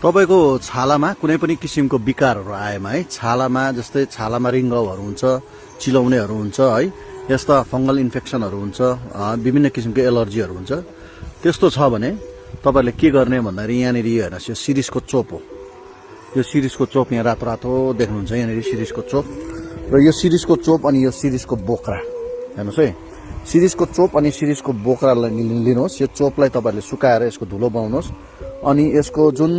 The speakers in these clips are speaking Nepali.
तपाईको छालामा कुनै पनि किसिमको विकारहरू आएमा है छालामा जस्तै छालामा रिङ्गाउहरू हुन्छ चिलाउनेहरू हुन्छ है यस्ता फंगल इन्फेक्सनहरू हुन्छ विभिन्न किसिमको एलर्जीहरू हुन्छ त्यस्तो छ भने तपाईहरुले के गर्ने भन्दाखेरि यहाँनिर हेर्नुस् यो सिरिसको चोप हो यो सिरिसको चोप यहाँ रातो रातो देख्नुहुन्छ यहाँनिर सिरिसको चोप र यो सिरिसको चोप अनि यो सिरिसको बोक्रा हेर्नुस् है सिरिसको चोप अनि सिरिसको बोक्रालाई लिनुहोस् यो चोपलाई तपाईहरुले सुकाएर यसको धुलो बनाउनुहोस् अनि यसको जुन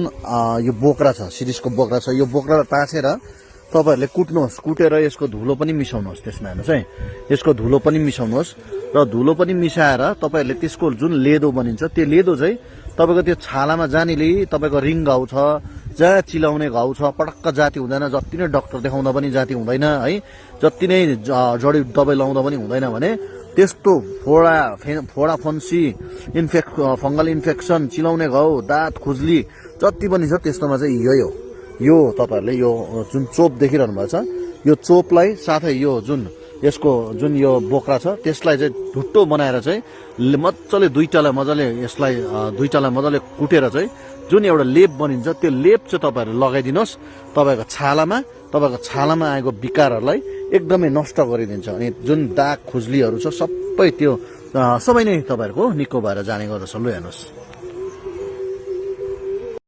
यो बोक्रा छ सिरिसको बोक्रा छ यो बोक्रालाई ताछेर तपाईहरुले कुट्नुहोस् कुटेर यसको धुलो पनि मिसाउनुहोस् त्यसमा हेर्नुस् है यसको धुलो पनि मिसाउनुहोस् र धुलो पनि मिसाएर तपाईहरुले त्यसको जुन लेदो बनिन्छ त्यो लेदो चाहिँ तपाईको त्यो छालामा जानेले तपाईको रिङ घाउ छ जहाँ चिलाउने घाउ छ पटक्क जाति हुँदैन जति नै डाक्टर देखाउँदा पनि जाति हुँदैन है जति नै जडी दबाई लाउँदा पनि हुँदैन भने त्यस्तो फोडा फन्सी फंगल इन्फेक्सन चिलाउने घाउ दाँत खुजली जति पनि छ त्यस्तोमा चाहिँ यही हो यो तपाईहरुले यो जुन चोप देखिरहनु भएको छ यो चोपलाई साथै यो जुन यसको जुन यो बोक्रा छ त्यसलाई चाहिँ ढुट्टो बनाएर चाहिँ मजाले दुईटालाई मजाले कुटेर चाहिँ जुन एउटा लेप बनिन्छ त्यो लेप चाहिँ तपाईहरुले लगाइदिनुस् तपाईको छालामा आएको विकारहरुलाई एकदमै नष्ट गरिदिन्छ अनि जुन दाग खुजलीहरु छ सबै त्यो सबै नै तपाईहरुको निको भएर जाने गर्दछ लु हेर्नुस्